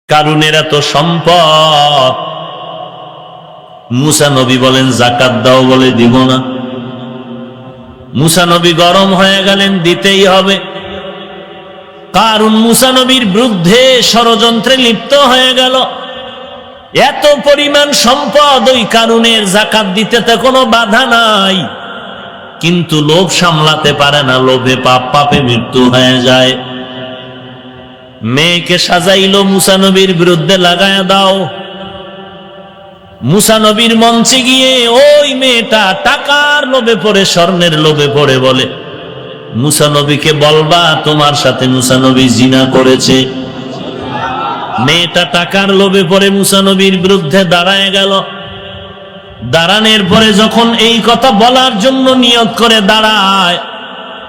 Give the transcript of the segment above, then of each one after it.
কারুনের এত সম্পদ, মুসা নবী বলেন যাকাত দাও, বলে দিব না। মুসা নবী গরম হয়ে গেলেন, দিতেই হবে। কারুন মুসা নবীর বিরুদ্ধে ষড়যন্ত্রে লিপ্ত হয়ে গেল। এত পরিমাণ সম্পদ, ওই কারুনের যাকাত দিতে তো কোনো বাধা নাই, কিন্তু লোভ সামলাতে পারে না, লোভে পাপ, পাপে মৃত্যু হয়ে যায়। মেয়েকে সাজাইলো, মুসা নবীর বিরুদ্ধে লাগায়া দাও। মুসা নবীর মঞ্চে গিয়ে ওই মেয়েটা টাকার লোভে পড়ে, স্বর্ণের লোভে পড়ে বলে, মুসা নবীকে বলবা তোমার সাথে মুসা নবী জিনা করেছে। মেয়েটা টাকার লোভে পড়ে মুসা নবীর বিরুদ্ধে দাঁড়ায় গেল। দাঁড়ানোর পরে যখন এই কথা বলার জন্য নিয়ত করে দাঁড়ায়,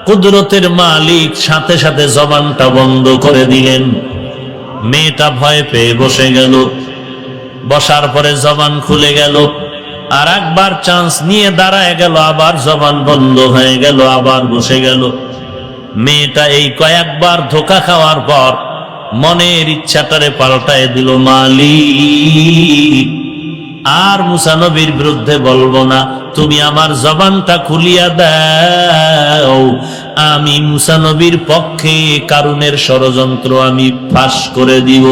কুদরতের মালিক সাথে সাথে জবানটা বন্ধ করে দিলেন। মেয়েটা ভয় পেয়ে বসে গেল। বসার পরে জবান খুলে গেল। আর একবার চান্স নিয়ে দাঁড়ায় গেল, আবার জবান বন্ধ হয়ে গেল, আবার বসে গেল। মেয়েটা এই কয়েকবার ধোঁকা খাওয়ার পর মনের ইচ্ছাটারে পাল্টায় দিল, মালিক আর মুসা নবীর বিরুদ্ধে বলবো না, তুমি আমার জবানটা খুলিয়া দাও, আমি মুসা নবীর পক্ষে কারুনের ষড়যন্ত্র আমি ফাঁস করে দিব।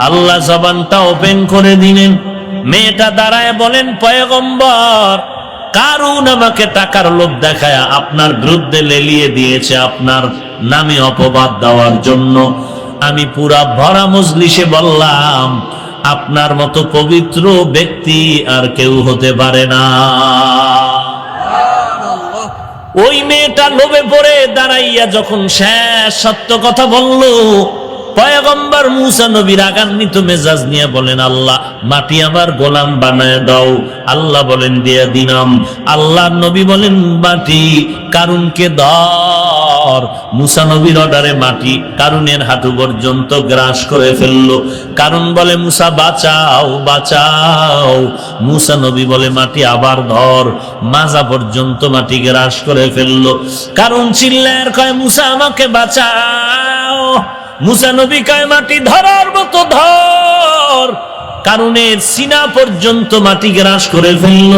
আল্লাহ জবানটা ওপেন করে দিলেন। মেয়েটা দাঁড়ায় বলেন, পয়গম্বর, কারুন আমাকে টাকার লোভ দেখায় আপনার বিরুদ্ধে লেলিয়ে দিয়েছে, আপনার নামে অপবাদ দেওয়ার জন্য। আমি পুরা ভরা মজলিসে বললাম, আপনার মতো পবিত্র ব্যক্তি আর কেউ হতে পারে না। ওই মেয়েটা লোভে পড়ে দাঁড়াইয়া যখন শেষ সত্য কথা বলল, পয়গম্বর মুসা নবী রাগান্বিত মেজাজ নিয়ে বলেন, আল্লাহ মাটি আমার গোলাম বানায় দাও। আল্লাহ বলেন, দিয়া দিলাম। আল্লাহ নবী বলেন, মাটি কারুনকে ধর। মুসা নবীর অর্ডারে মাটি কারুনের হাঁটু পর্যন্ত গ্রাস করে ফেললো। কারুন বলে, মুসা বাঁচাও, বাঁচাও। মুসা নবী বলে, মাটি আবার ধর। মাজা পর্যন্ত মাটি গ্রাস করে ফেললো। কারুন চিল্লায় কয়, মুসা আমাকে বাঁচাও। মুসা নবী কয়, মাটি ধরার মতো ধর। কারুনের সিনা পর্যন্ত মাটি গ্রাস করে ফেলল।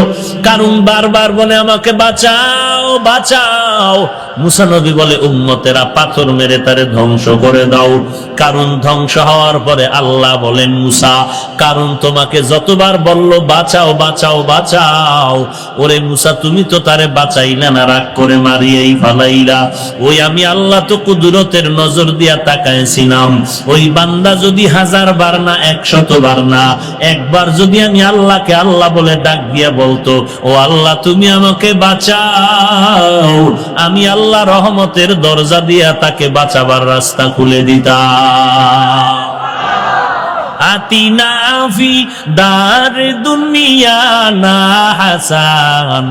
কারুন বারবার বলে, আমাকে বাঁচাও, বাঁচাও। মুসা নবী বলে, উম্মতেরা পাথর মেরে তারে ধ্বংস করে দাও। কারুন ধ্বংস হওয়ার পরে আল্লাহ বলেন, মুসা, কারুন তোমাকে যতবার বলল বাঁচাও, বাঁচাও, বাঁচাও, ওরে মুসা তুমি তো তারে বাঁচাইলা না, রাগ করে মারিয়েই ফালাইলা। ওই আমি আল্লাহ তো কুদরতের নজর দিয়া তাকাইছিলাম, ওই বান্দা যদি 1000 বার না 100 বার না, একবার যদি আমি আল্লাহকে আল্লাহ বলে ডাক দিয়া বলতো, ও আল্লাহ তুমি আমাকে বাঁচাও, আমি আল্লাহ রহমতের দরজা দিয়া তাকে বাঁচাবার রাস্তা খুলে দিতাম। আতিনা ফি দার দুনিয়া না হাসান,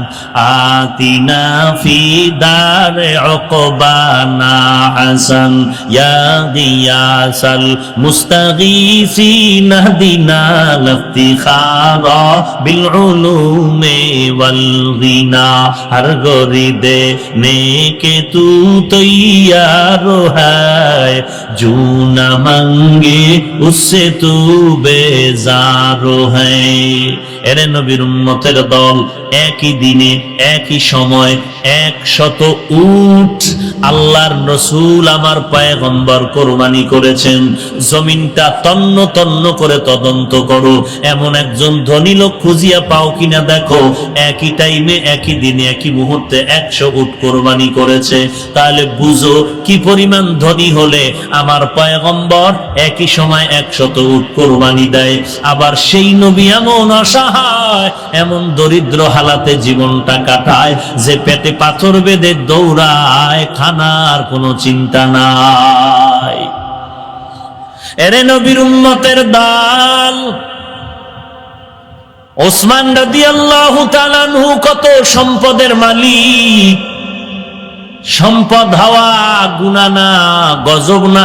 আতিনা ফি দার উকবা না হাসান, ইয়া গিয়াসাল মুস্তাগীসিন হদিনা লিফতিখারা বিল উলুমি ওয়াল গিনা, হর গরিদে নেকে তু তৈয়ার है, जो न मांगे उससे तू বেজারো হ্যায়। এরে নবীর উম্মতের দল, একই দিনে একই সময় 100 উট আল্লাহর রাসূল আমার পয়গম্বর কুরবানি করেছেন। জমিনটা তন্ন তন্ন করে তদন্ত করো, এমন একজন ধনী লোক খুঁজিয়া পাও কিনা দেখো, একই টাইমে একই দিনে একই মুহূর্তে 100 উট কুরবানি করেছে। তাহলে বুঝো কি পরিমাণ ধনী হলে আমার পয়গম্বর একই সময় 100 উট কুরবানি দেয়। আবার সেই নবী এমন অসহায়, এমন দরিদ্র হালাতে জীবনটা কাটায় যে পেটে পাথর বেঁধে দৌড়ায়, খানার কোনো চিন্তা নাই। এরে নবীর উম্মতের দল, ওসমান রাদিয়াল্লাহু তাআলা আনহু কত সম্পদের মালিক। সম্পদ হওয়া গুনাহ না, গজব না,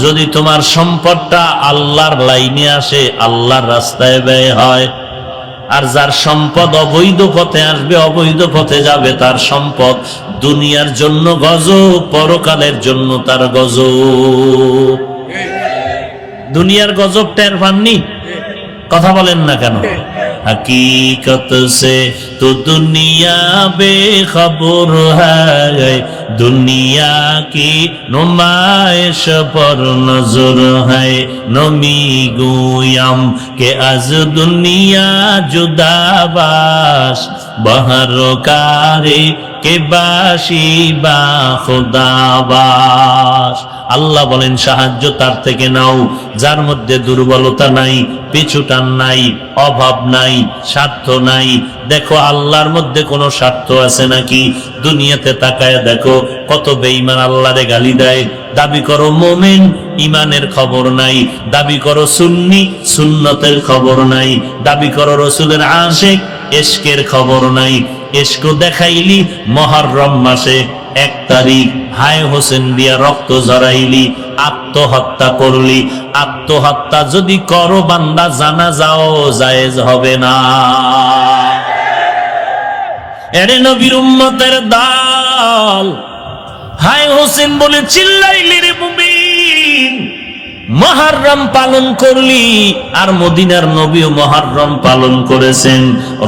যদি তোমার সম্পদটা আল্লাহর লাইনে আসে, আল্লাহর রাস্তায় ব্যয় হয়। আর যার সম্পদ অবৈধ পথে আসবে, অবৈধ পথে যাবে, তার সম্পদ দুনিয়ার জন্য গজব, পরকালের জন্য তার গজব। দুনিয়ার গজব টের পাননি? কথা বলেন না কেন? हकीकत से तो दुनिया बेखबर है, दुनिया की नुमाइश पर नजर है। नमी गोयम के आज दुनिया जुदाबाश बहर कारे के बाशी बा खुदाबाश। আল্লাহ বলেন সাহায্য তার থেকে নাও যার মধ্যে দুর্বলতা নাই, পিছুটান নাই, অভাব নাই, স্বার্থ নাই। দেখো আল্লাহর মধ্যে কোনো স্বার্থ আছে নাকি? দুনিয়াতে তাকায় দেখো কত বেঈমান আল্লাহরে গালি দেয়। দাবি করো মুমিন, ইমানের খবর নাই। দাবি করো সুন্নি, সুন্নতের খবর নাই। দাবি করো রাসূলের আশিক, ইশকের খবর নাই। ইশক দেখাইলি মুহররম মাসে 1 তারিখ হায় হোসেন দিয়া রক্ত ঝরাইলি, আত্মহত্যা করলি। আত্মহত্যা যদি করো বান্দা জানাজাও জায়েজ হবে না। এরে নবীর উম্মতের দল, হায় হোসেন বলে চিল্লাইলি রে মুমিন। মুহররম পালন করলি, আর মদিনার নবীও মুহররম পালন করেছেন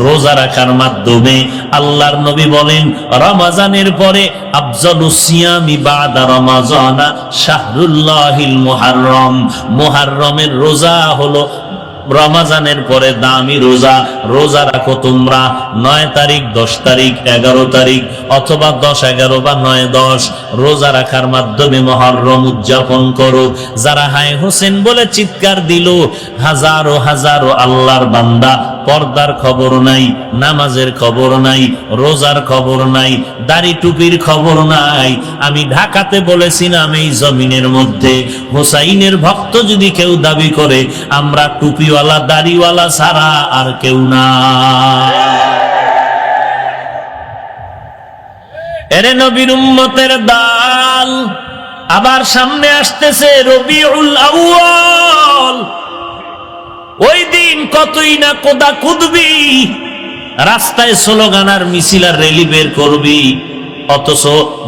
রোজা রাখার মাধ্যমে। আল্লাহর নবী বলেন রমজানের পরে আফজালুস সিয়ামি বাদা রমাজানা শাহরুল্লাহিল মুহররম। মুহররমের রোজা হলো রমজানের পরে দামি রোজা। রোজা রাখো তোমরা 9 তারিখ, 10 তারিখ, 11 তারিখ, অথবা 10, 11 বা 9, 10 রোজা রাখার মাধ্যমে মুহররম উদযাপন করো। যারা হায় হোসেন বলে চিৎকার দিল, হাজারো হাজারো আল্লাহর বান্দা পর্দার খবর নাই, নামাজের খবর নাই, রোজার খবর নাই, দাড়ি টুপির খবর নাই। আমি ঢাকাতে বলেছিলাম এই জমিনের মধ্যে হোসাইনের ভক্ত যদি কেউ দাবি করে আমরা টুপিওয়ালা দাড়িওয়ালা ছাড়া আর কেউ না। এরে নবীর উম্মতের দল, আবার সামনে আসতেছে রবিউল আউয়াল। ওই দিন কতই না কোদা কুদবি, রাস্তায় স্লোগান আর মিছিল আর র্যালি বের করবি, অথচ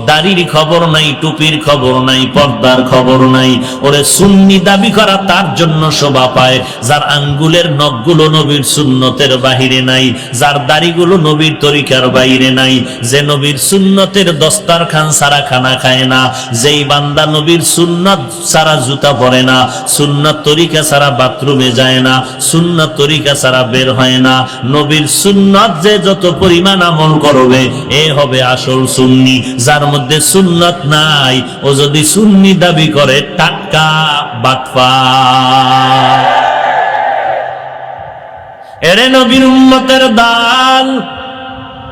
দাড়ির খবর নাই, টুপির খবর নাই, পর্দার খবর নাই। ওরে সুন্নি দাবি করা তার জন্য শোভা পায় যার আঙ্গুলের নখগুলো নবীর সুন্নতের বাহিরে নাই, যার দাড়িগুলো নবীর তরিকার বাইরে নাই, যে নবীর সুন্নতের দস্তারখান সারা খানা খায় না, যেই বান্দা নবীর সুন্নত সারা জুতা পরে না, সুন্নত তরিকা সারা বাথরুমে যায় না, সুন্নত তরিকা সারা বের হয় না। নবীর সুন্নত যে যত পরিমাণ আমল করবে এ হবে আসল সুন্নি। যার মধ্যে সুন্নত নাই ও যদি সুন্নি দাবি করে টাটকা বাটপার। এরে নবীর উম্মতের দল,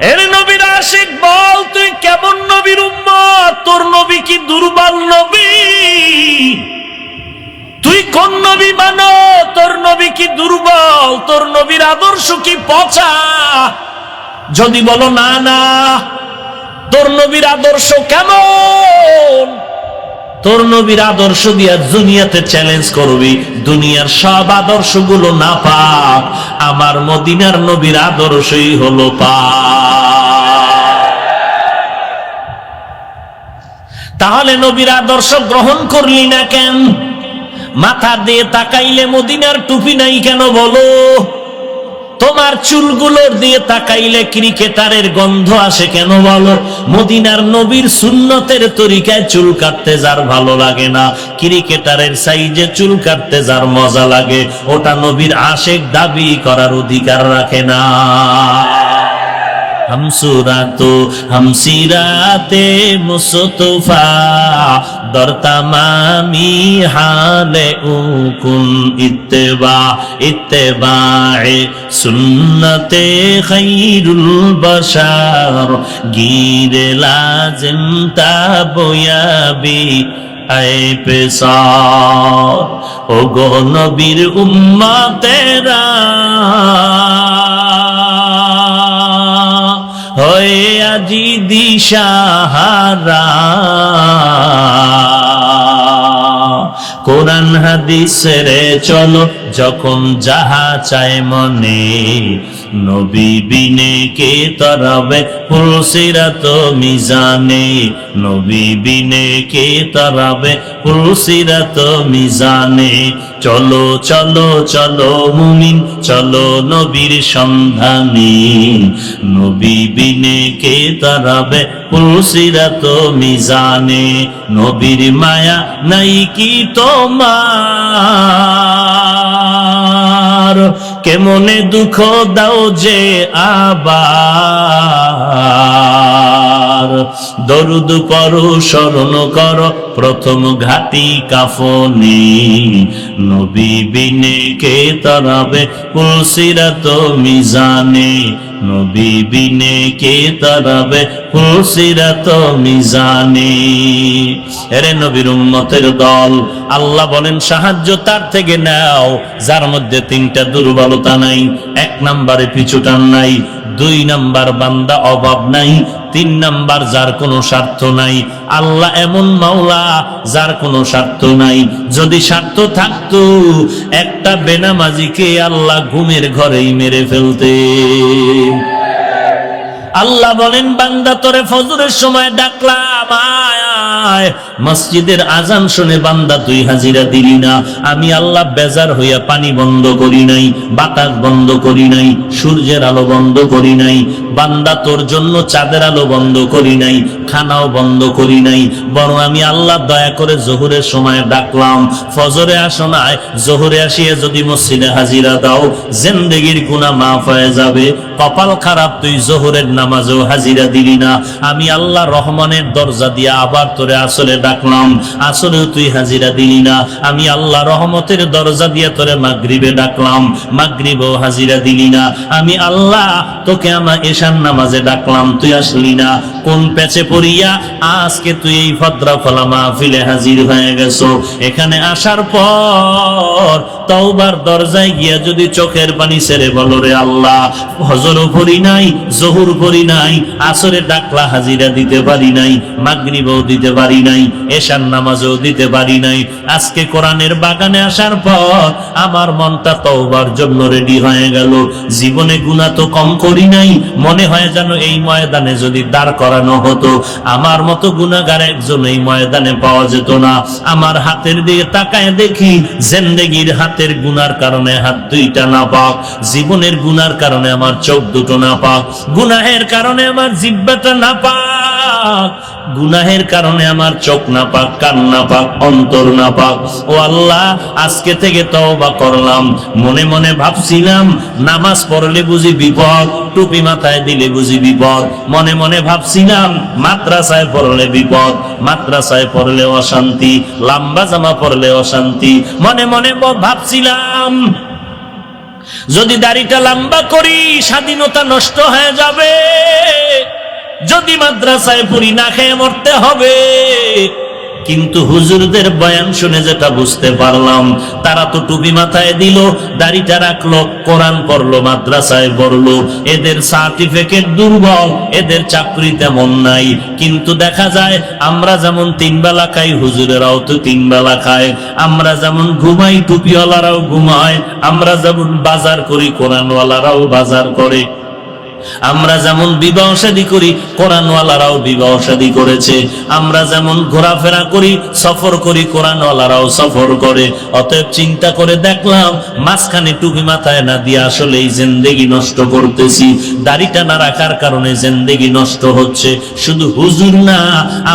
এরে নবীর আশিক বল তুই কেমন নবীর উম্মত? তোর নবী কি দুর্বল নবী? তুই কোন নবী মানো? তোর নবী কি দুর্বল? তোর নবীর আদর্শ কি পচা? যদি বলো না না, তোর নবীর আদর্শ কেমন? তোর নবীর আদর্শ দিয়া দুনিয়াতে চ্যালেঞ্জ করবি, দুনিয়ার সব আদর্শগুলো না পাক, আমার মদিনার নবীর আদর্শই হলো পাক। তাহলে নবীর আদর্শ গ্রহণ করলি না কেন? মাথা দিয়ে তাকাইলে মদিনার টুপি নাই কেন বলো? তোমার চুলগুলোর দিয়ে তাকাইলে ক্রিকেটারের গন্ধ আসে কেন বলো? মদিনার নবীর সুন্নতের তরিকায় চুল কাটতে যার ভালো লাগে না, ক্রিকেটারের সাইজে চুল কাটতে যার মজা লাগে, ওটা নবীর আশিক দাবি করার অধিকার রাখে না। हमसूरातो हमसीराते मुस्तफा दर तमामी हाले उकुन इत्तेबा इत्तेबाए सुन्नते खैरुल बशार गिरे लाजिम ताबयाबी आए पेशार ओ गो नबीर उम्मतेरा হয়ে আজি দিশাহারা। কোরআন হাদিস রে চলো যখন যাহা চায় মনে, নবী বিনে কে তরাবে ফুলসিরাত মিজানে, নবী বিনে কে তারাবে পুলসিরাত মিজানে। চলো চলো চলো মুমিন চলো নবীর সন্ধানে, নবী বিনে কে তারাবে পুলসিরাত মিজানে। নবীর মায়া নাই কি তোমার, কেমনে দুঃখ দাও যে আবার। দরুদ পড়ো স্মরণ করো প্রথম ঘাটি কাফনে, নবী বিনে কে তারাবে পুলসিরাত মিজানে। নবী বিনে কে তারাবে পুলসিরাত মিজানে। এরে নবীর উম্মতের দল, আল্লাহ বলেন সাহায্য তার থেকে নাও যার মধ্যে তিনটা দুর্বলতা নাই। এক নম্বরে পিছুটান নাই, দুই নাম্বার বান্দা অভাব নাই, তিন নাম্বার যার কোনো স্বার্থ নাই। আল্লাহ এমন মাওলা যার কোনো স্বার্থ নাই। যদি স্বার্থ থাকতো একটা বেনামাজিকে আল্লাহ ঘুমের ঘরেই মেরে ফেলতেন। আল্লাহ বলেন বান্দা তোরে ফজরের সময় ডাকলাম আয় আয়, মসজিদের আজান শুনে বান্দা তুই হাজিরা দিলি না। আমি আল্লাহ বেজার হইয়া পানি বন্ধ করি নাই, বাতাস বন্ধ করি নাই, সূর্যের আলো বন্ধ করি নাই, বান্দা তোর জন্য চাঁদের আলো বন্ধ করি নাই, খানাও বন্ধ করি নাই। বরং আমি আল্লাহ দয়া করে জোহরের সময় ডাকলাম, ফজরে আসো নাই, জোহরে আসিয়া যদি মসজিদে হাজিরা দাও জিন্দেগির গুনাহ মাফ হয়ে যাবে। কপাল খারাপ তুই জোহরের নামাজেও হাজিরা দিলি না। আমি আল্লাহ রহমানের দরজা দিয়া আবার তোরে আসরে ডাকলাম, আসরেও তুই হাজিরা দিলি না। আমি আল্লাহ রহমতের দরজা দিয়া তোরে মাগরিবে ডাকলাম, মাগরিবেও হাজিরা দিলি না। আমি আল্লাহ তোকে আমার এশার নামাজে ডাকলাম, তুই আসলি না। কোন পেছে পড়িয়া আজকে তুই এই ভদ্রা ফলা মাহফিলে হাজির হয়ে গেছো? এখানে আসার পর তওবার দরজায় গিয়া যদি চোখের পানি ছেড়ে বলো রে আল্লাহ ফজরও পড়ি নাই, জোহর পড়ি নাই, আসরে ডাকলা হাজিরা দিতে পারি নাই, মাগরিবও দিতে পারি নাই, এশার নামাজও দিতে পারি নাই। আজকে কোরআনের বাগানে আসার পর আমার মনটা তওবার জন্য রেডি হয়ে গেল। জীবনে গুনাহ তো কম করি নাই, মনে হয় যেন এই ময়দানে যদি দাঁড় করানো হতো আমার মতো গুনাহগার একজন এই ময়দানে পাওয়া যেত না। আমার হাতের দিকে তাকায় দেখি জিন্দেগির হাতের গুনার কারণে হাত দুইটা নাপাক, জীবনের গুনার কারণে আমার চোখ দুটো নাপাক, গুনাহের কারণে আমার জিহ্বাটা নাপাক, গুনাহের কারণে আমার চোখ নাপাক, কান নাপাক, অন্তর নাপাক। ও আল্লাহ আজকে থেকে তওবা করলাম। মনে মনে ভাবছিলাম নামাজ পড়লে বুঝি বিপদ, টুপি মাথায় দিলে বুঝি বিপদ। মনে মনে ভাবছিলাম মাদ্রাসায় পড়লে বিপদ, মাদ্রাসায় পড়লে অশান্তি, লম্বা জামা পড়লে অশান্তি। মনে মনে ভাবছিলাম যদি দাড়িটা লম্বা করি স্বাধীনতা নষ্ট হয়ে যাবে, যদি মাদ্রাসায় পড়ি না খেয়ে মরতে হবে। কিন্তু হুজুরদের বয়ান শুনে যেটা বুঝতে পারলাম, তারা তো টুপি মাথায় দিল, দাড়িটা রাখলো, কোরআন পড়লো, মাদ্রাসায় পড়লো, এদের সার্টিফিকেট দুর্বল, এদের চাকরি তেমন নাই। কিন্তু দেখা যায় আমরা যেমন 3 বেলা খাই হুজুরেরাও তো 3 বেলা খায়, আমরা যেমন ঘুমাই টুপিওয়ালারাও ঘুমায়, আমরা যেমন বাজার করি কোরআনওয়ালারাও বাজার করে, আমরা যেমন বিবাহ শাদী করি কোরআনওয়ালারাও বিবাহ শাদী করেছে, আমরা যেমন ঘোরাফেরা করি সফর করি কোরআনওয়ালারাও সফর করে। অতএব চিন্তা করে দেখলাম মাঝখানে টুপি মাথায় না দিয়ে আসলে এই জিন্দেগি নষ্ট করতেছি। দাড়িটা না রাখার কারণে জিন্দেগি নষ্ট হচ্ছে। শুধু হুজুর না,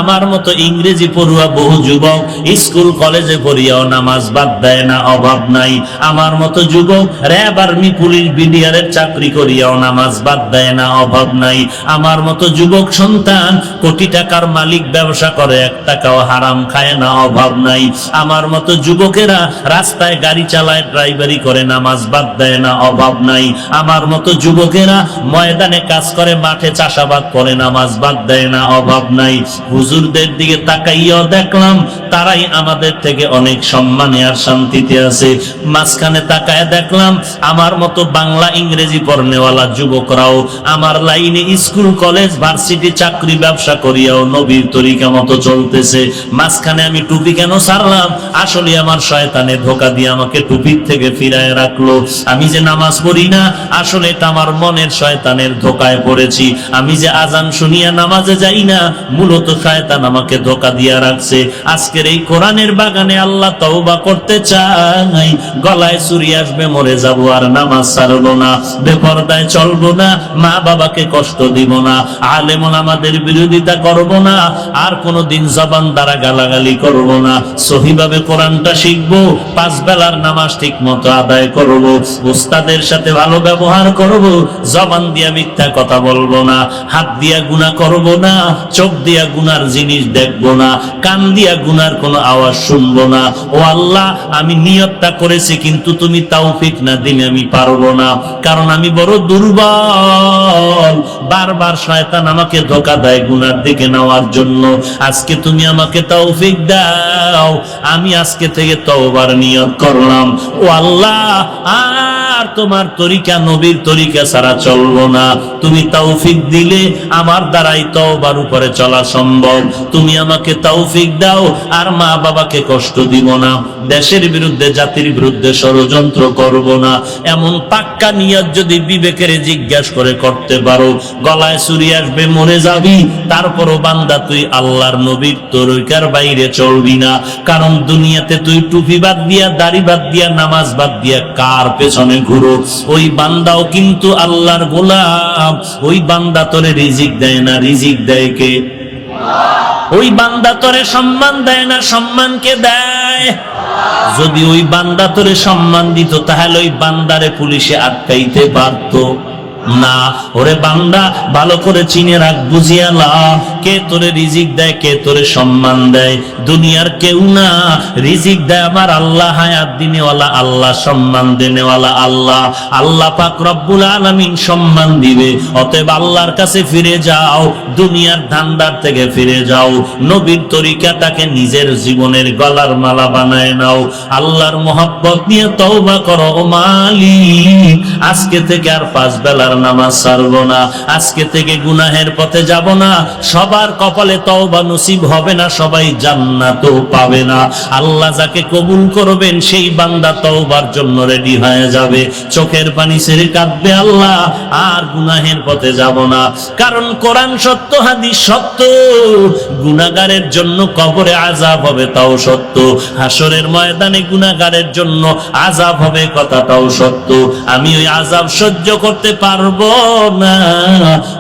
আমার মতো ইংরেজি পড়ুয়া বহু যুবক স্কুল কলেজে পড়িয়াও নামাজ বাদ দেয় না, অভাব নাই। আমার মতো যুবক র্যাব আর্মি পুলিশ বিডিআরের চাকরি করিয়াও নামাজ বাদ দেয় না, অভাব নাই। আমার মতো যুবক সন্তান কোটি টাকার মালিক ব্যবসা করে 1 টাকাও হারাম খায় না, অভাব নাই। আমার মতো যুবকেরা রাস্তায় গাড়ি চালায়, ড্রাইভারি করে, নামাজ বাদ দেয় না, অভাব নাই। আমার মতো যুবকেরা ময়দানে কাজ করে, মাঠে চাষাবাদ করে, নামাজ বাদ দেয় না, অভাব নাই। হুজুরদের দিকে তাকাইয়াও দেখলাম তারাই আমাদের থেকে অনেক সম্মানে আর শান্তিতে আছে। মাঝখানে তাকায় দেখলাম আমার মতো বাংলা ইংরেজি পড়নেওয়ালা যুবকরাও আমার লাইনে স্কুল কলেজ ভার্সিটি চাকরি ব্যবসা করিয়াও নবীর তরিকা মতো চলতেছে, মাঝখানে আমি টুপি কেন ছাড়লাম? আসলে আমার শয়তানে ধোকা দিয়ে আমাকে টুপির থেকে ফিরায় রাখলো। আমি যে নামাজ পড়ি না, আসলে এটা আমার মনের শয়তানের ধোকায় পড়েছি। আমি যে আজান শুনিয়া নামাজে যাই না, মূলত শয়তান আমাকে ধোকা দিয়া রাখছে। আজকের এই কোরআনের বাগানে আল্লাহ তওবা করতে চাই, গলায় ছুরি আসবে, মরে যাব, আর নামাজ ছাড়বো না, বেপরদায় চলবো না, মা বাবাকে কষ্ট দিব না, আলেম ওলামাদের বিরোধিতা করব না, আর কোনোদিন জবান দ্বারা গালাগালি করব না, সহিভাবে কোরআনটা শিখবো, 5 বেলার নামাজ ঠিক মতো আদায় করব, উস্তাদের সাথে ভালো ব্যবহার করব, জবান দিয়া মিথ্যা কথা বলবো না, হাত দিয়া গুনাহ করব না, চোখ দিয়া গুনার জিনিস দেখবো না, কান দিয়া গুনার কোনো আওয়াজ শুনবো না। ও আল্লাহ, আমি নিয়তটা করেছি, কিন্তু তুমি তৌফিক না দিলে আমি পারবো না, কারণ আমি বড় দুর্বল। বারবার শয়তান আমাকে ধোঁকা দেয় গুনার দিকে নেওয়ার জন্য। আজকে তুমি আমাকে তৌফিক দাও, আমি আজকে থেকে তওবার নিয়ত করলাম। ও আল্লাহ, আর তোমার তরিকা, নবীর তরিকা ছাড়া চলবো না। তুমি তৌফিক দিলে আমার দ্বারাই তওবার উপরে চলা সম্ভব। তুমি আমাকে তৌফিক দাও, আর মা বাবাকে কষ্ট দিব না, দেশের বিরুদ্ধে জাতির বিরুদ্ধে ষড়যন্ত্র করব না। এমন পাক্কা নিয়ত যদি বিবেকের জিজ্ঞাসা করে করতে পারো, গলায় ছুরি আসবে, মরে যাবি, তারপরও বান্দা তুই আল্লাহর নবীর তরিকার বাইরে চলবি না। কারণ দুনিয়াতে তুই টুপি বাদ দিয়া, দাড়ি বাদ দিয়া, নামাজ বাদ দিয়া কার পেছনে ঘুরো, ওই বান্দাও কিন্তু আল্লাহর গোলাম। ওই বান্দা তোরে রিজিক দেয় না, রিজিক দেয় কে? ওই বান্দা তোরে সম্মান দেয় না, সম্মান কে দেয়? যদি ওই বান্দা তোরে সম্মান দিত, তাহলে ওই বান্দারে পুলিশে আটকাইতে পারতো না। ওরে বান্দা, ভালো করে চিনে রাখ, বুঝিয়া লা, কে তোরে রিজিক দেয়, কে তোরে সম্মান দেয়? দুনিয়ার কেউ না, রিজিক দেয় আমার আল্লাহ, হায়াত দিনেওয়ালা আল্লাহ, সম্মান দেনেওয়ালা আল্লাহ। আল্লাহ পাক রব্বুল আলামিন সম্মান দিবে। অতএব আল্লাহর কাছে ফিরে যাও, দুনিয়ার ধান্দার থেকে ফিরে যাও, নবীর তরিকাটাকে নিজের জীবনের গলার মালা বানায় নাও, আল্লাহর মহব্বত নিয়ে তওবা করো। ও মালিক, আজকে থেকে আর 5 বেলার নামাজ ছাড়বো না, আজকে থেকে গুনাহের পথে যাব না। সবার কপালে তওবা নসিব হবে না, সবাই জান্নাতও পাবে না। আল্লাহ যাকে কবুল করবেন, সেই বান্দা তওবার জন্য রেডি হয়ে যাবে, চোখের পানি ছেড়ে কাঁদবে, আল্লাহ আর গুনাহের পথে যাব না। কারণ কোরআন সত্য, হাদিস সত্য। গুনাহগারের জন্য কবরে আযাব হবে, তাও সত্য। হাসরের ময়দানে গুনাহগারের জন্য আযাব হবে, কথাটাও সত্য। আমি ওই আযাব সহ্য করতে পারবো না।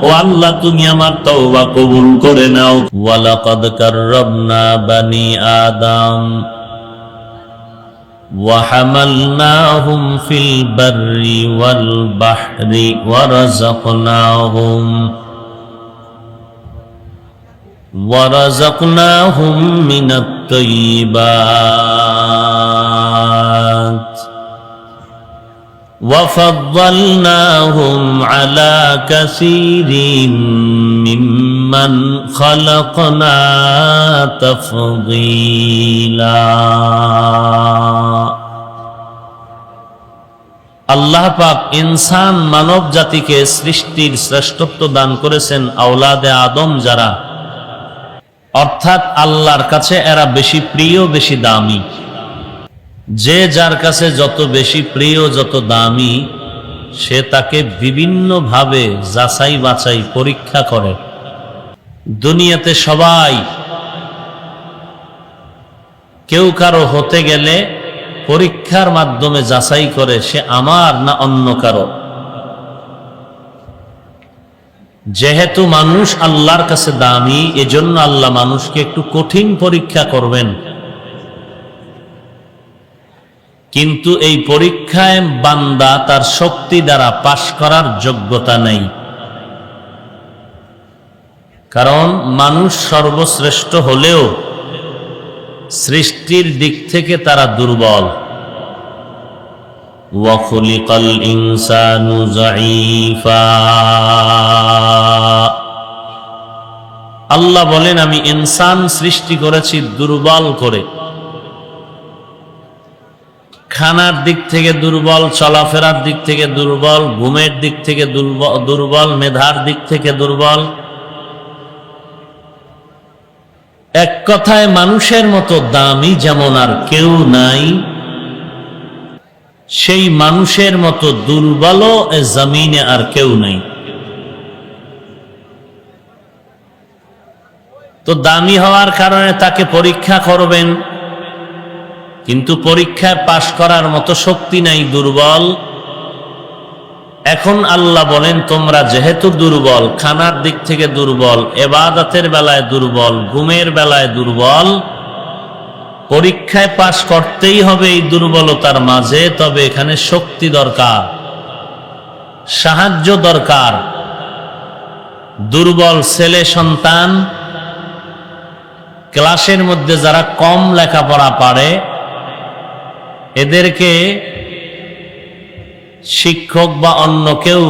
ও আল্লাহ, তুমি আমার তওবা কবুল করে নাও। ওয়ালাকাদ কাররামনা বানি আদম ওয়া হামালনাহুম ফিল বাররি ওয়াল বাহরি ওয়া রাযাকনাহুম মিনাত তাইয়্যিবাত وَفَضَّلْنَاهُمْ عَلَى كَثِيرٍ مِّمَّنْ خَلَقْنَا تَفْضِيلًا। আল্লাহ পাক ইনসান মানব জাতিকে সৃষ্টির শ্রেষ্ঠত্ব দান করেছেন আওলাদে আদম যারা, অর্থাৎ আল্লাহর কাছে এরা বেশি প্রিয়, বেশি দামি। যে যার কাছে যত বেশি প্রিয়, যত দামি, সে তাকে বিভিন্ন ভাবে যাচাই বাছাই পরীক্ষা করে। দুনিয়াতে সবাই কেউ কারো হতে গেলে পরীক্ষার মাধ্যমে যাচাই করে সে আমার না অন্য কারো। যেহেতু মানুষ আল্লাহর কাছে দামি, এজন্য আল্লাহ মানুষকে একটু কঠিন পরীক্ষা করবেন। কিন্তু এই পরীক্ষায় বান্দা তার শক্তি দ্বারা পাশ করার যোগ্যতা নেই। কারণ মানুষ সর্বশ্রেষ্ঠ হলেও সৃষ্টির দিক থেকে তারা দুর্বল। ওয়া খুলিকাল ইনসানু যায়ীফা। আল্লাহ বলেন, আমি ইনসান সৃষ্টি করেছি দুর্বল করে। খানার দিক থেকে দুর্বল, চলাফেরার দিক থেকে দুর্বল, ঘুমের দিক থেকে দুর্বল, মেধার দিক থেকে দুর্বল। এক কথায় মানুষের মতো দামি যেমন আর কেউ নাই, সেই মানুষের মতো দুর্বলও এ জমিনে আর কেউ নাই। তো দামি হওয়ার কারণে তাকে পরীক্ষা করবেন, কিন্তু পরীক্ষায় পাশ করার মতো শক্তি নাই, দুর্বল। এখন আল্লাহ বলেন, তোমরা যেহেতু দুর্বল, খানার দিক থেকে দুর্বল, ইবাদতের বেলায় দুর্বল, ঘুমের বেলায় দুর্বল, পরীক্ষায় পাশ করতেই হবে এই দুর্বলতার মাঝে। তবে এখানে শক্তি দরকার, সাহায্য দরকার। দুর্বল ছেলে সন্তান, ক্লাসের মধ্যে যারা কম লেখাপড়া পারে, এদেরকে শিক্ষক বা অন্য কেউ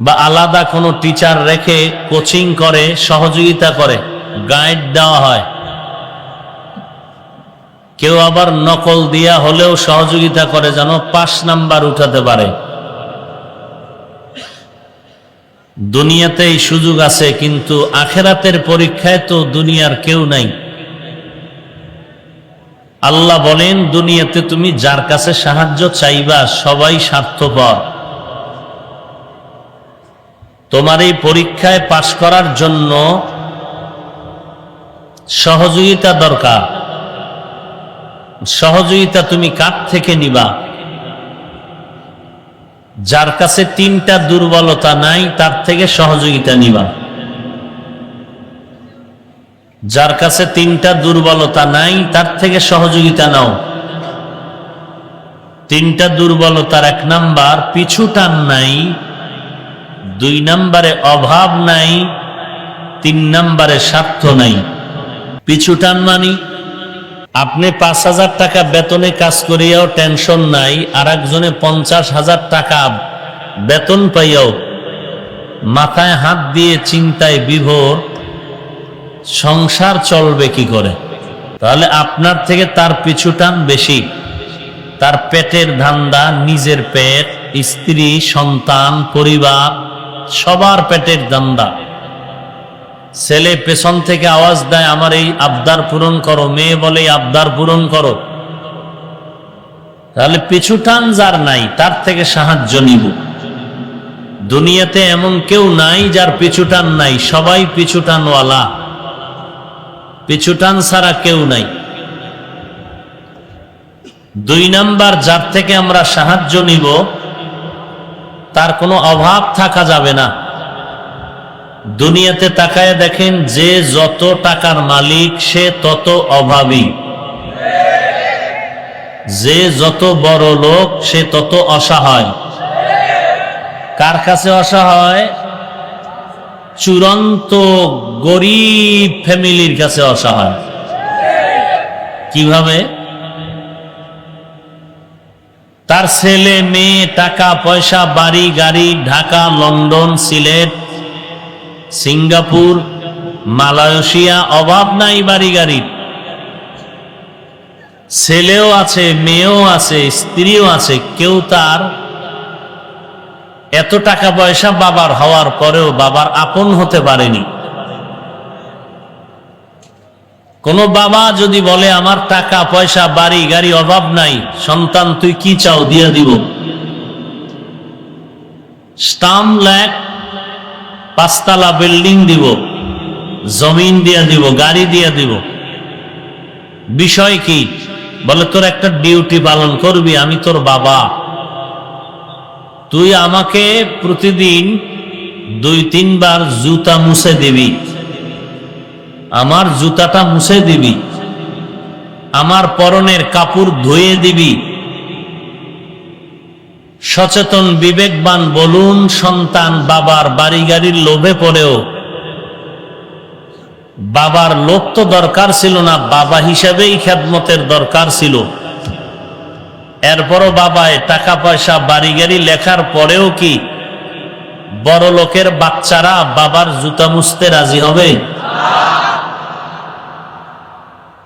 বা আলাদা কোনো টিচার রেখে কোচিং করে, সহযোগিতা করে, গাইড দেওয়া হয়। কেউ আবার নকল দিয়া হলেও সহযোগিতা করে যেন 5 নাম্বার উঠাতে পারে। দুনিয়াতে এই সুযোগ আছে, কিন্তু আখেরাতের পরীক্ষায় তো দুনিয়ার কেউ নাই। আল্লাহ বলেন, দুনিয়াতে তুমি যার কাছে সাহায্য চাইবা সবাই স্বার্থপর। তোমার এই পরীক্ষায় পাশ করার জন্য সহযোগিতা দরকার। সহযোগিতা তুমি কার থেকে নিবা? যার কাছে 3টা দুর্বলতা নাই তার থেকে সহযোগিতা নিবা। যার কাছে 3টা দুর্বলতা নাই তার থেকে সহযোগিতা নাও। 3টা দুর্বলতার 1 নাম্বার পিছুটান নাই, 2 নাম্বারে অভাব নাই, 3 নাম্বারে স্বার্থ নাই। পিছুটান মানি আপনি 5,000 টাকা বেতনে কাজ করিয়াও টেনশন নাই, আর একজনে 50,000 টাকা বেতন পাইয়াও মাথায় হাত দিয়ে চিন্তায় বিভোর, সংসার চলবে কি করে? তাহলে আপনার থেকে তার পিছুটান বেশি। তার পেটের ধান্দা, নিজের পেট, স্ত্রী, সন্তান, পরিবার, সবার পেটের ধান্দা। ছেলে পেছন থেকে আওয়াজ দেয়, আমার এই আবদার পূরণ করো, মেয়ে বলে আবদার পূরণ করো। তাহলে পিছুটান যার নাই তার থেকে সাহায্য নিব। দুনিয়াতে এমন কেউ নাই যার পিছুটান নাই, সবাই পিছুটানওয়ালা। পিছুটান ছাড়া কেউ নাই। 2 নাম্বার, যার থেকে আমরা সাহায্য নিব তার কোনো অভাব থাকা যাবে না। দুনিয়াতে তাকায় দেখেন, যে যত টাকার মালিক সে তত অভাবী, যে যত বড় লোক সে তত অসহায়। কার কাছে অসহায়? চূড়ান্ত গরিব ফ্যামিলির কাছে অসহায়। কিভাবে? তার ছেলে মেয়ে, টাকা পয়সা, বাড়ি গাড়ি, Dhaka, London, Sylhet, Singapore, Malaysia, অভাব নাই বাড়ি গাড়ির। ছেলেও আছে, মেয়েও আছে, স্ত্রীও আছে। কেউ তার এত টাকা পয়সা বাবার হওয়ার পরেও বাবার আপন হতে পারেনি। কোন বাবা যদি বলে আমার টাকা পয়সা, বাড়ি গাড়ি, অভাব নাই, সন্তান তুই কি চাও দিয়ে দিব, স্টাম্প লেখ, 5 তলা বিল্ডিং দিব, জমিন দিয়ে দিব, গাড়ি দিয়ে দিব। বিষয় কি? বলে তোর একটা ডিউটি পালন করবি, আমি তোর বাবা, তুই আমাকে প্রতিদিন 2-3 বার জুতা মুছে দিবি, আমার জুতাটা মুছে দিবি, আমার পরনের কাপড় ধুয়ে দিবি। সচেতন বিবেকবান বলুন, সন্তান বাবার বাড়ি গাড়ির লোভে পড়েও, বাবার লোভ তো দরকার ছিল না, বাবা হিসাবেই খেদমতের দরকার ছিল। এরপরও বাবায় টাকা পয়সা, বাড়ি গাড়ি লেখার পরেও কি বড় লোকের বাচ্চারা বাবার জুতা মুছতে রাজি হবে?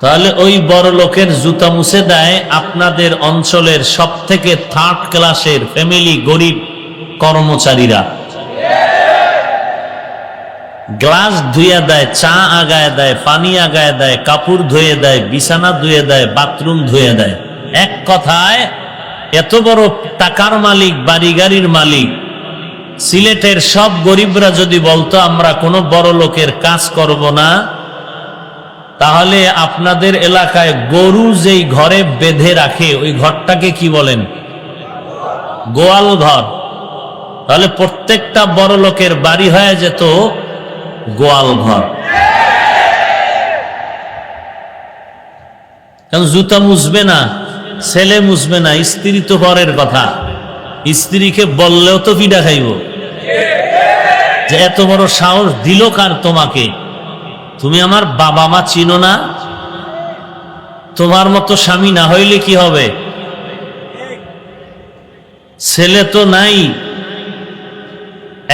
তাহলে ওই বড় লোকের জুতা মুছে দেয় আপনাদের অঞ্চলের সব থেকে থার্ড ক্লাসের ফ্যামিলি গরিব কর্মচারীরা। গ্লাস ধুয়ে দেয়, চা আগায় দেয়, পানি আগায় দেয়, কাপড় ধুয়ে দেয়, বিছানা ধুয়ে দেয়, বাথরুম ধুয়ে দেয়। এক কথায় এত বড় টাকার মালিক, বাড়ি গাড়ির মালিক সিলেটের সব গরিবরা যদি বলতো আমরা কোনো বড় লোকের কাজ করব না, তাহলে আপনাদের এলাকায় গরু যেই ঘরে বেঁধে রাখে ওই ঘরটাকে কি বলেন? গোয়াল ঘর। তাহলে প্রত্যেকটা বড় লোকের বাড়ি হয়ে যেত গোয়াল ঘর। কারণ জুতা মুছবে না, ছেলে মুছবে না, স্ত্রী তো পরের কথা। স্ত্রীকে বললেও তো পিঠা খাইব যে এত বড় সাহস দিল কার তোমাকে? তুমি আমার বাবা মা চিনো না? তোমার মতো স্বামী না হইলে কি হবে? ছেলে তো নাই,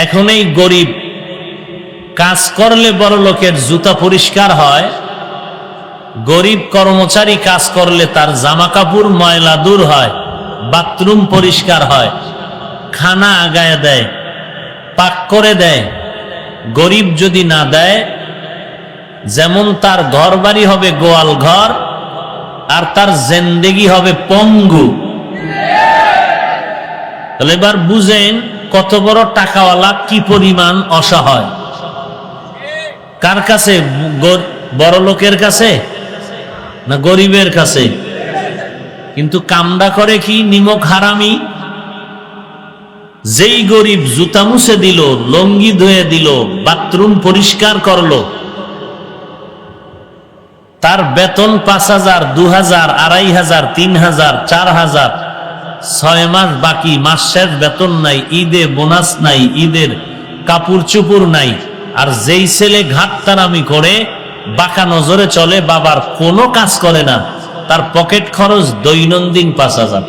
এখন এই গরিব কাজ করলে বড় লোকের জুতা পরিষ্কার হয়, গরিব কর্মচারী কাজ করলে তার জামা কাপড় ময়লা দূর হয়, বাথরুম পরিষ্কার হয়, খানা আগায় দেয়, পাক করে দেয়। গরিব যদি না দেয়, যেমন তার ঘর বাড়ি হবে গোয়াল ঘর, আর তার জিন্দেগি হবে পঙ্গু। তাহলে এবার বুঝেন কত বড় টাকাওয়ালা কি পরিমাণ অসহায়। কার কাছে? বড় লোকের কাছে না গরিবের কাছে? কিন্তু কামড়া করে কি নিমক হারামি। যেই গরিব জুতা মুছে দিল, লঙ্গি ধুয়ে দিল, বাথরুম পরিষ্কার করলো, তার বেতন 5,000, 2,000, 2,500, 3,000, 4,000, 6 মাস বাকি, মাস শেষ, বেতন নাই, ঈদে বোনাস নাই, ঈদের কাপড় চুপুর নাই। আর যেই ছেলে ঘাটতারামি করে, বাঁকা নজরে চলে, বাবার কোনো কাজ করে না, তার পকেট খরচ দৈনন্দিন 5,000।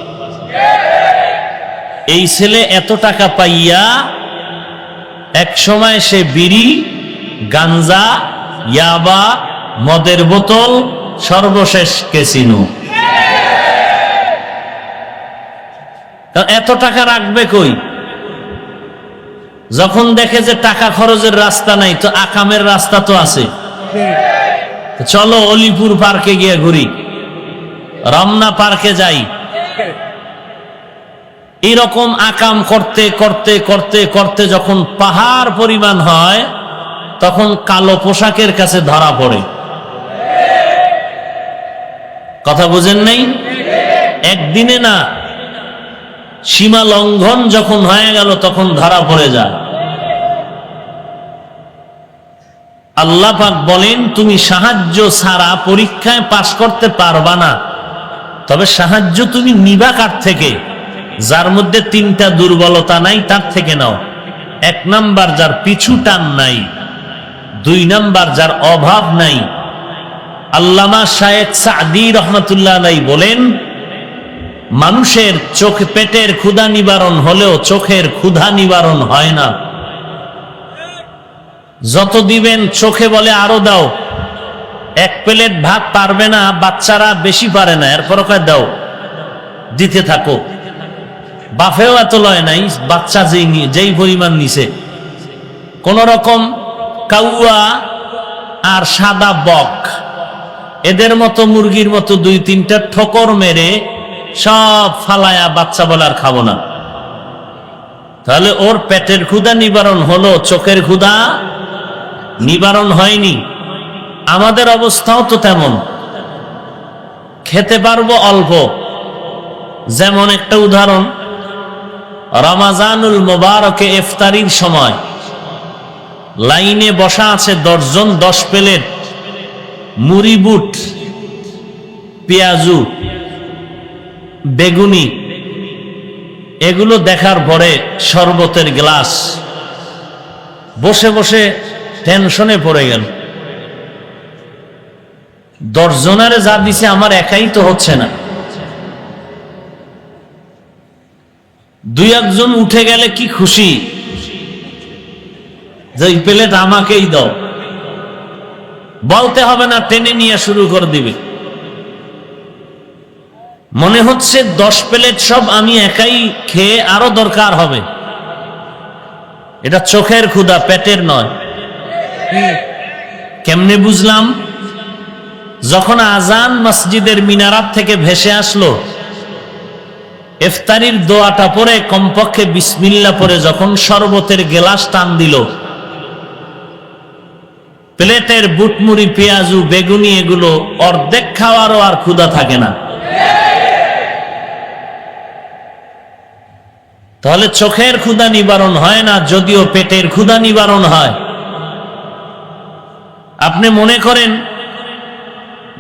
এই ছেলে এত টাকা পাইয়া এক সময় সে বিড়ি, গাঞ্জা, ইয়াবা, মদের বোতল, সর্বশেষ ক্যাসিনো। এত টাকা রাখবে কই? যখন দেখে যে টাকা খরচের রাস্তা নাই, তো আকামের রাস্তা তো আছে। চলো অলিপুর পার্কে গিয়ে ঘুরি, রমনা পার্কে যাই। এরকম আকাম করতে করতে করতে করতে যখন পাহাড় পরিমাণ হয়, তখন কালো পোশাকের কাছে ধরা পড়ে। কথা বুঝেন নাই? একদিনে না, সীমা লঙ্ঘন যখন হয়ে গেল তখন ধরা পড়ে যায়। আল্লাহ পাক বলেন, তুমি সাহায্য ছাড়া পরীক্ষায় পাশ করতে পারবা না, তবে সাহায্য তুমি নিবা কার থেকে? যার মধ্যে 3টা দুর্বলতা নাই তার থেকে নাও। 1 নাম্বার যার পিছু টান নাই, 2 নাম্বার যার অভাব নাই। আল্লামা শায়েখ সাদি রহমাতুল্লাহ আলাইহি বলেন, মানুষের চোখ পেটের ক্ষুধা নিবারণ হলেও চোখের ক্ষুধা নিবারণ হয় না। যত দিবেন চোখে বলে আরো দাও। 1 প্লেট ভাত পারবে না, বাচ্চারা বেশি পারে না, এরপর কয় দাও, দিতে থাকো। বাফেও এত লয় নাই, বাচ্চা যেই পরিমাণ নিছে। কোন রকম কাউয়া আর সাদা বক, এদের মতো মুরগির মতো 2-3টা ঠোকর মেরে সব ফালায়া বাচ্চা বলার খাবো না। তাহলে ওর পেটের ক্ষুধা নিবারণ হলো, চোখের ক্ষুধা নিবারণ হয়নি। আমাদের অবস্থাও তো তেমন, খেতে পারবো অল্প। যেমন একটা উদাহরণ, রমাজানুল মোবারকে ইফতারির সময় লাইনে বসা আছে 10 জন, 10 প্লেট মুড়ি, বুট, পেঁয়াজু, বেগুনি, এগুলো দেখার পরে শরবতের গ্লাস, বসে বসে টেনশনে পড়ে গেল। 10 জনারে যা দিছে আমার একাই তো হচ্ছে না। 2-1 জন উঠে গেলে কি খুশি যে প্লেট আমাকেই দাও, বলতে হবে না, টেনে নিয়ে শুরু করে দিবে। মনে হচ্ছে 10 প্লেট সব আমি একাই খেয়ে আরো দরকার হবে। এটা চোখের ক্ষুধা, পেটের নয়। কেমনে বুঝলাম? যখন আজান মসজিদের মিনারাত থেকে ভেসে আসলো, ইফতারির দোয়াটা পরে কমপক্ষে বিসমিল্লাহ পরে যখন শরবতের গ্লাস টান দিল, প্লেটের বুটমুড়ি, পেঁয়াজু, বেগুনি এগুলো অর্ধেক খাওয়ারও আর ক্ষুধা থাকে না। তাহলে চোখের ক্ষুধা নিবারণ হয় না, যদিও পেটের ক্ষুধা নিবারণ হয়। আপনি মনে করেন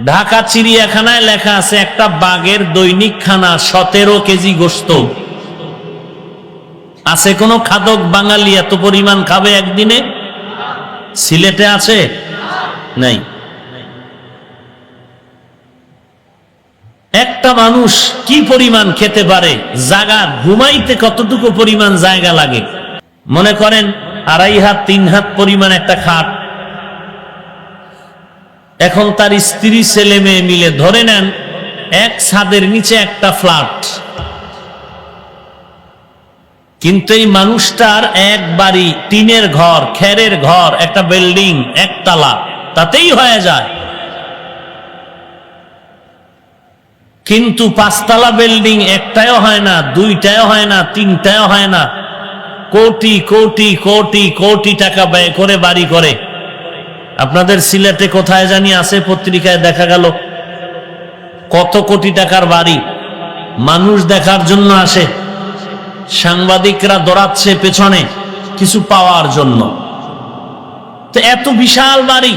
ঢাকা চিড়িয়াখানায় লেখা আছে একটা বাঘের দৈনিক খানা 17 কেজি গোশত। আছে কোন খাদক বাঙালি এত পরিমাণ খাবে একদিনে? সিলেটে আছে? নাই। একটা মানুষ কি পরিমাণ খেতে পারে? জায়গা ঘুমাইতে কতটুকু পরিমাণ জায়গা লাগে? মনে করেন 2.5 হাত 3 হাত পরিমাণ একটা খাট। এখন তার স্ত্রী ছেলে মেয়ে মিলে ধরে নেন এক ছাদের নিচে একটা ফ্ল্যাট, কিন্তু এই মানুষটার এক বাড়ি, টিনের ঘর, খেরের ঘর, একটা বিল্ডিং, একতলা, তাতেই হয়ে যায়। কিন্তু 5 তলা বিল্ডিং একটাও হয় না, 2টাও হয় না, 3টাও হয় না, কোটি কোটি কোটি কোটি টাকা ব্যয় করে বাড়ি করে। আপনাদের সিলেটে কোথায় জানি আছে, পত্রিকায় দেখা গেল কত কোটি টাকার বাড়ি। মানুষ দেখার জন্য আসে, সাংবাদিকরা দৌড়াচ্ছে পেছনে কিছু পাওয়ার জন্য। তো এত বিশাল বাড়ি,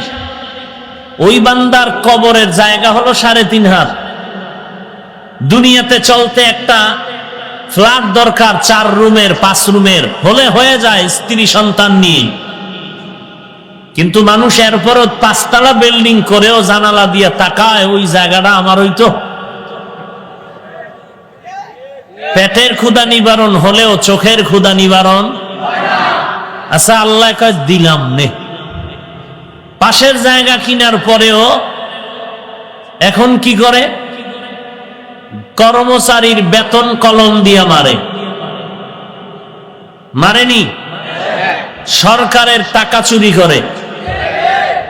ওই বান্দার কবরের জায়গা হলো 3.5 হাত। দুনিয়াতে চলতে একটা ফ্ল্যাট দরকার 4 রুমের 5 রুমের, হলে হয়ে যায় স্ত্রী সন্তান নিয়ে। কিন্তু মানুষ এরপরও 5 তলা বিল্ডিং করেও জানালা দিয়ে তাকায়, ওই জায়গাটা আমার হইতো। পেটের ক্ষুধা নিবারণ হলেও চোখের ক্ষুধা নিবারণ। আচ্ছা, আল্লাহ কয় দিলাম নে। পাশের জায়গা কিনার পরেও এখন কি করে? কর্মচারীর বেতন কলম দিয়ে মারে। মারেনি? সরকারের টাকা চুরি করে,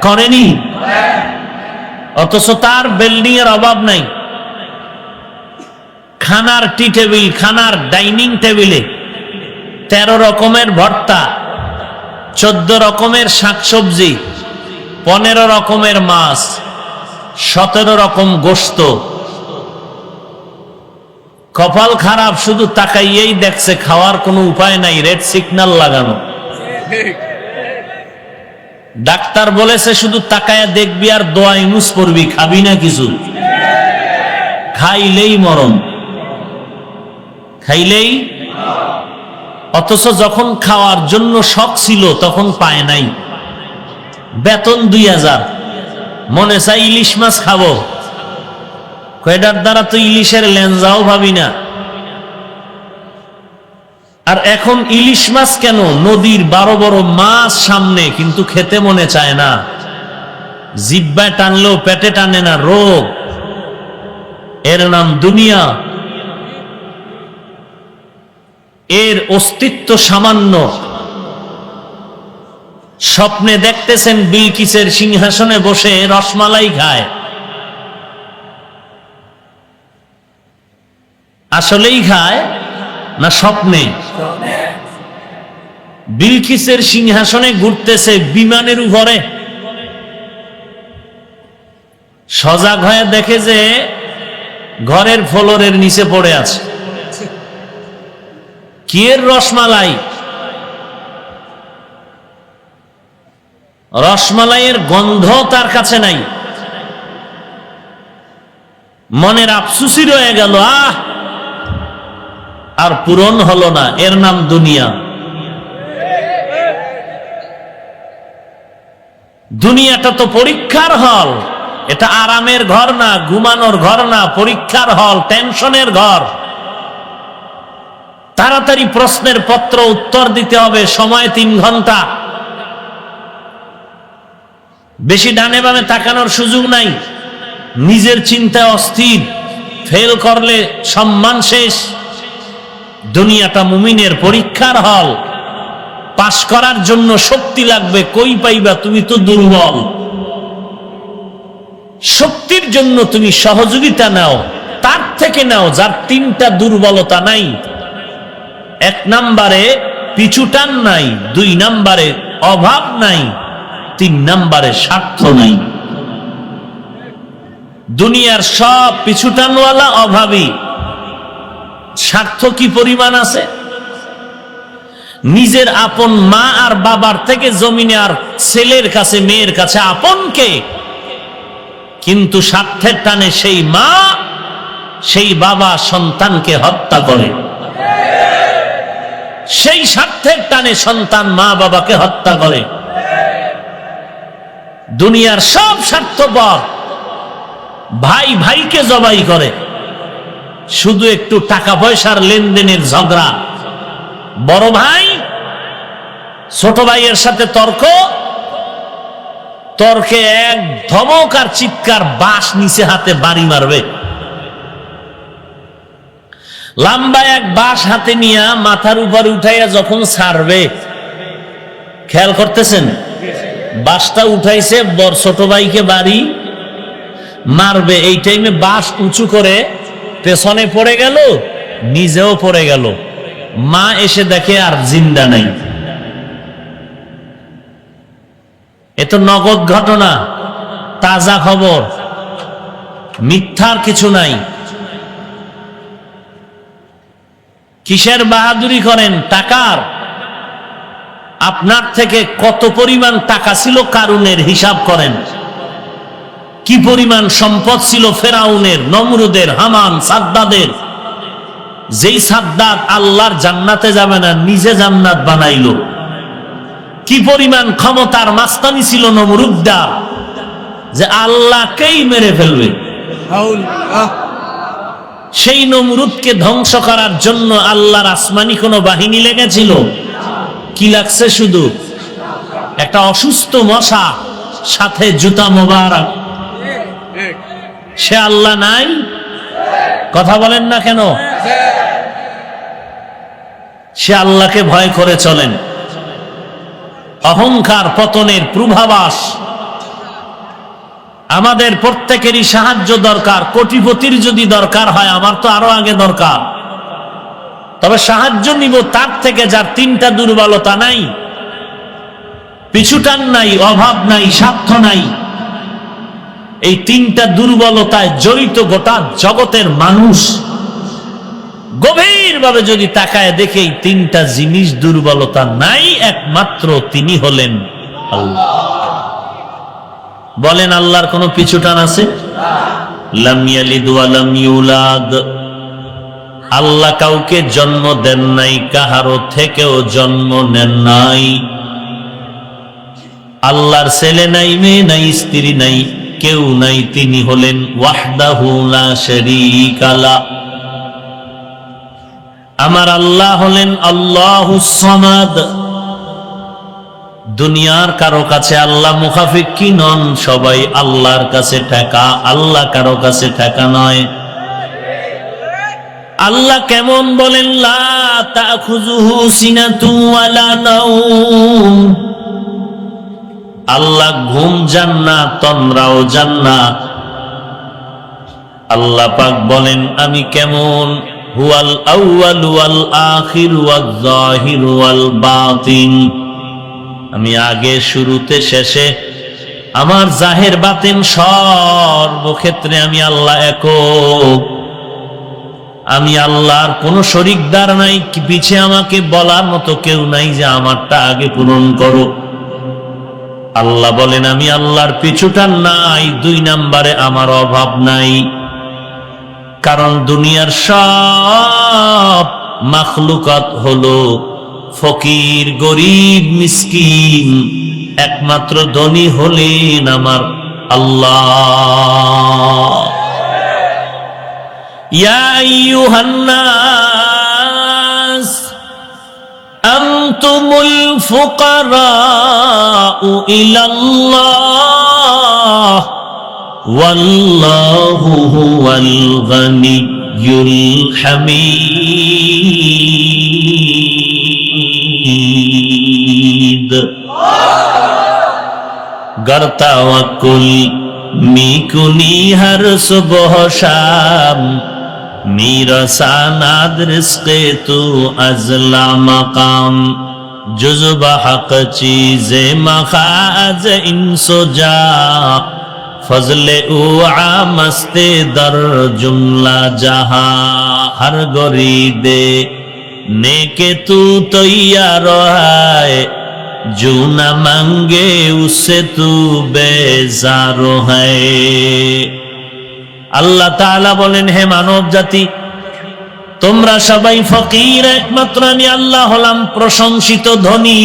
করেনি? অথচ তার বিল্ডিং এর অভাব নাই। খানার টি টেবিল, খানার ডাইনিং টেবিলে 13 রকমের ভর্তা, 14 রকমের শাকসবজি, 15 রকমের মাছ, 17 রকম গোশত। কপাল খারাপ, শুধু তাকাইয়েই দেখছে, খাওয়ার কোনো উপায় নাই, রেড সিগন্যাল লাগানো। ডাক্তার বলেছে শুধু তাকায়া দেখবি আর দোয়া ইউনুস পড়বি, খাবি না কিছু। খাইলেই মরণ, খাইলেই। অথচ যখন খাওয়ার জন্য শখ ছিল তখন পায় নাই। বেতন 2000, মনে চাই ইলিশ মাছ খাবো, কয়টার দ্বারা তো ইলিশের লেঞ্জাও ভাবি না। আর এখন ইলিশ মাছ কেন? নদীর 12 বড় মাছ সামনে, কিন্তু খেতে মনে চায় না। জিহ্বায় টানলেও পেটে টানে না, রোগ। এর নাম দুনিয়া। এর অস্তিত্ব সামান্য। স্বপ্নে দেখতেছেন বিলকিসের সিংহাসনে বসে রসমালাই খায়, আসলেই খায় না স্বপ্নে? বিলকিসের সিংহাসনে ঘুরতেছে বিমানের উপরে, সজাগ হয়ে দেখে যে ঘরের ফ্লোরের নিচে পড়ে আছে। কি এর রসমালাই? রসমালাইয়ের গন্ধ তার কাছে নাই। মনের আফসুসি রয়ে গেল, আর পূরণ হলো না। এর নাম দুনিয়া। দুনিয়াটা তো পরীক্ষার হল। এটা আরামের ঘর না, ঘুমানোর ঘর না, পরীক্ষার হল, টেনশনের ঘর। তাড়াতাড়ি প্রশ্নের পত্র উত্তর দিতে হবে, সময় 3 ঘন্টা। বেশি ডানে বামে তাকানোর সুযোগ নাই। নিজের চিন্তায় অস্থির, ফেল করলে সম্মান শেষ। দুনিয়াটা মুমিনের পরীক্ষার হল। পাশ করার জন্য শক্তি লাগবে, কই পাইবা? তুমি তো দুর্বল। শক্তির জন্য তুমি সহযোগিতা নাও, তার থেকে নাও যার তিনটা দুর্বলতা নাই। 1 নম্বরে পিছুটান নাই, 2 নম্বরে অভাব নাই, 3 নম্বরে স্বার্থ নাই। দুনিয়ার সব পিছুটানওয়ালা অভাবী, স্বার্থ কি পরিমাণ আছে? নিজের আপন মা আর বাবার থেকে জমিনে আর ছেলের কাছে মেয়ের কাছে আপন কে? কিন্তু স্বার্থের টানে সেই মা সেই বাবা সন্তানকে হত্যা করে। সেই স্বার্থের টানে সন্তান মা বাবাকে হত্যা করে। দুনিয়ার সব স্বার্থপর, ভাই ভাইকে জবাই করে। শুধু একটু টাকা পয়সার লেনদেনের ঝগড়া, বড় ভাই ছোট ভাইয়ের সাথে তর্ক, তর্কে এক ধমক আর চিৎকার, বাঁশ নিচে হাতে বাড়ি মারবে। লম্বা এক বাঁশ হাতে নিয়ে মাথার উপর উঠাইয়া যখন ছাড়বে, খেয়াল করতেছেন? বাঁশটা উঠাইছে, ছোট ভাইকে বাড়ি মারবে। এই টাইমে বাঁশ উঁচু করে পেছনে পড়ে গেল, নিজেও পড়ে গেল। মা এসে দেখে আর জিন্দা নাই। এ তো নগদ ঘটনা, তাজা খবর, মিথ্যার কিছু নাই। কিসের বাহাদুরি করেন? টাকার। আপনার থেকে কত পরিমাণ টাকা ছিল কারুনের, হিসাব করেন। কি পরিমাণ সম্পদ ছিল ফেরাউনের, নমরুদের, হামান, সাদ্দাদের। যেই সাদ্দাত আল্লাহর জান্নাতে যাবে না, নিজে জান্নাত বানাইল। কি পরিমাণ ক্ষমতার মাস্তানি ছিল নমরুদ্দার, যে আল্লাহকেই মেরে ফেলবে। সেই নমরুদকে ধ্বংস করার জন্য আল্লাহর আসমানি কোন বাহিনী লেগেছিল? কি লাগছে? শুধু একটা অসুস্থ মশা, সাথে জুতা মোবারক। সে আল্লাহ নাই? কথা বলেন না কেন? সে আল্লাহকে ভয় করে চলেন। অহংকার পতনের পূর্বাভাস। আমাদের প্রত্যেকেরই সাহায্য দরকার। কোটিপতির যদি দরকার হয়, আমার তো আরো আগে দরকার, তবে সাহায্য নিব তার থেকে যার তিনটা দুর্বলতা নাই, পিছুটান নাই, অভাব নাই, স্বার্থ নাই। এই তিনটা দুর্বলতায় জড়িত গোটা জগতের মানুষ গভীরভাবে যদি তাকায় দেখে এই তিনটা জিনিস দুর্বলতা নাই, একমাত্র তিনি হলেন আল্লাহ। বলেন, আল্লাহর কোন পিছুটান আছে? লাম ইয়ালিদ ওয়া লাম ইউলাদ। আল্লাহ কাউকে জন্ম দেন নাই, কাহারো থেকেও জন্ম নেন নাই। আল্লাহর ছেলে নাই, মেয়ে নাই, স্ত্রী নাই, কেউ নাই। তিনি হলেন ওয়াহদাহু লা শারীকা লা। আমার আল্লাহ হলেন আল্লাহুস সামাদ। দুনিয়ার কারো কাছে আল্লাহ মুখাফিক্কি নন, সবাই আল্লাহর কাছে ঠেকা, আল্লাহ কারো কাছে ঠেকা নয়। আল্লাহ কেমন বলেন? লা তাখুযুহু সিনাতুন ওয়ালা নাওম। আল্লাহ ঘুম যান না, তন্দ্রাও যান না। আল্লাহ পাক বলেন, আমি কেমন? হুয়াল আউয়াল ওয়াল আখির ওয়াল যাহির ওয়াল বাতিন। আমি আগে, শুরুতে, শেষে, আমার জাহের বাতিন সর্বক্ষেত্রে আমি আল্লাহ একক। আমি আল্লাহর কোন শরীকদার নাই, পিছে আমাকে বলার মতো কেউ নাই যে আমারটা আগে পূরণ করো। আল্লাহ বলেন, আমি আল্লাহর পিছুটান নাই। 2 নম্বরে আমার অভাব নাই। কারণ দুনিয়ার সব মাখলুকাত হলো ফকির, গরিব, মিসকিন। একমাত্র ধনী হলেন আমার আল্লাহ। ইয়া আইয়ুহান নাস আনতুমুল ফুকারাউ ইলাল্লাহ ওয়াল্লাহু হুয়াল গানিয়ুল হামিদ। गर तवक्कुल मिकुनी हर सुबह शाम मीरा सानाद रिस्के तू अजला मकाम जुज़्बा हक चीज़े मखाज इंसो जा फजले उआ मस्ते दर जुमला जहा हर गरीबे नेके तू तैयार है जो न मांगे उससे तू बेजार है। আল্লাহ তাআলা বলেন, হে মানব জাতি, তোমরা সবাই ফকির, একমাত্র আমি আল্লাহ হলাম প্রশংসিত ধনী।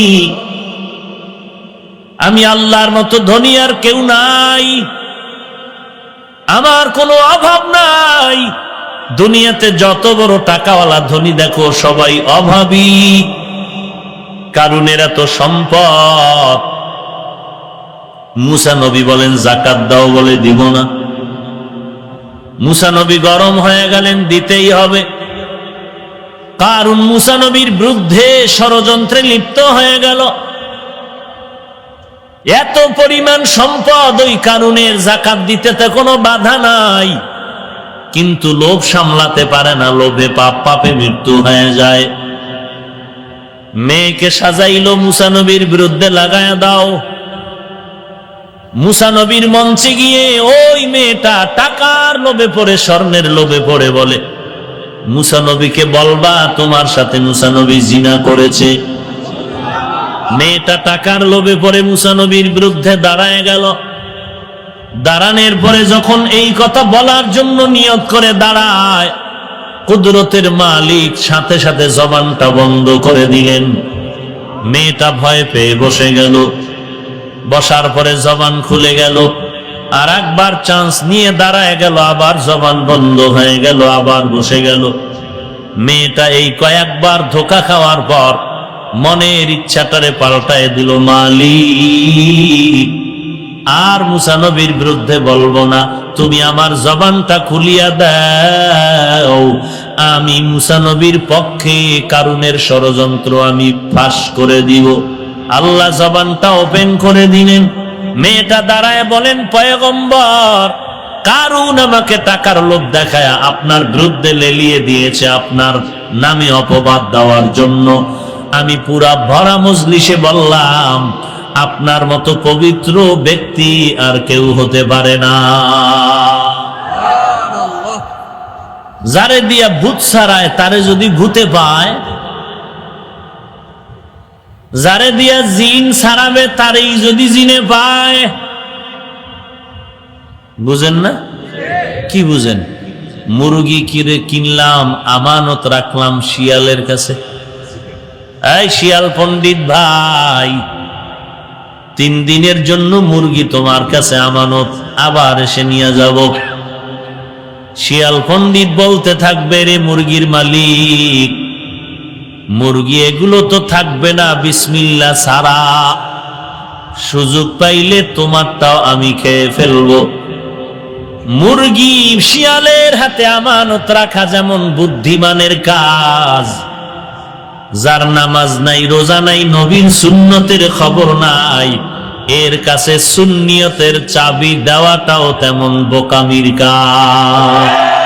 আমি আল্লাহর মতো ধনী আর কেউ নাই, আমার কোনো অভাব নাই। দুনিয়াতে যত বড় টাকাওয়ালা ধনী দেখো সবাই অভাবী। কারুনের এত সম্পদ, মুসা নবী বলেন যাকাত দাও, বলে দিব না। মুসা নবী গরম হয়ে গেলেন, দিতেই হবে। কারুন মুসা নবীর বিরুদ্ধে ষড়যন্ত্রে লিপ্ত হয়ে গেল। এত পরিমাণ সম্পদ, ওই কারুনের যাকাত দিতে তো কোনো বাধা নাই, কিন্তু লোভ সামলাতে পারে না, লোভে পাপ, পাপে মৃত্যু হয়ে যায়। মেয়েকে সাজাইলো, মুসা নবীর বিরুদ্ধে লাগায়া দাও। মুসা নবীর মঞ্চে গিয়ে ওই মেয়েটা টাকার লোভে পড়ে, স্বর্ণের লোভে পড়ে বলে, মুসা নবীকে বলবা তোমার সাথে মুসা নবী জিনা করেছে। মেয়েটা টাকার লোভে পড়ে মুসা নবীর বিরুদ্ধে দাঁড়ায় গেল। দাঁড়ানোর পরে যখন এই কথা বলার জন্য নিয়ত করে দাঁড়ায়, কুদরতের মালিক সাথে সাথে জবানটা বন্ধ করে দিলেন। মেয়েটা ভয় পেয়ে বসে গেল। বসার পরে জবান খুলে গেল। আর একবার চান্স নিয়ে দাঁড়ায় গেল, আবার জবান বন্ধ হয়ে গেল, আবার বসে গেল। মেয়েটা এই কয়েকবার ধোঁকা খাওয়ার পর মনের ইচ্ছাটারে পাল্টায় দিল, মালিক আর মুসা নবীর বিরুদ্ধে বলবো না, তুমি আমার জবানটা খুলিয়া দাও, আমি মুসা নবীর পক্ষে কারুনের ষড়যন্ত্র আমি ফাঁস করে দিব। আল্লাহ জবানটা ওপেন করে দিলেন। মেয়েটা দাঁড়ায় বলেন, পয়গম্বর, কারুন আমাকে টাকার লোভ দেখায় আপনার বিরুদ্ধে লেলিয়ে দিয়েছে আপনার নামে অপবাদ দেওয়ার জন্য। আমি পুরা ভরা মজলিসে বললাম, আপনার মতো পবিত্র ব্যক্তি আর কেউ হতে পারে না। যারে দিয়া ভূত ছাড়ায় তারে যদি ভূতে পায়, যারে দিয়া জিন ছাড়াবে তারেই যদি জিনে পায়। বুঝেন না? কি বুঝেন? মুরগি কিরে কিনলাম, আমানত রাখলাম শিয়ালের কাছে। এই শিয়াল পণ্ডিত ভাই, 3 দিনের জন্য মুরগি তোমার কাছে আমানত, আবার এসে নিয়ে যাব। শিয়াল পণ্ডিত বলতে থাকবে, রে মুরগির মালিক, মুরগি এগুলো তো থাকবে না বিসমিল্লাহ ছাড়া, সুযোগ পাইলে তোমারটাও আমি খেয়ে ফেলবো। মুরগি শিয়ালের হাতে আমানত রাখা যেমন বুদ্ধিমানের কাজ, যার নামাজ নাই, রোজা নাই, নবীর সুন্নতের খবর নাই, এর কাছে সুন্নিয়তের চাবি দেওয়াটাও তেমন বোকামির কাজ।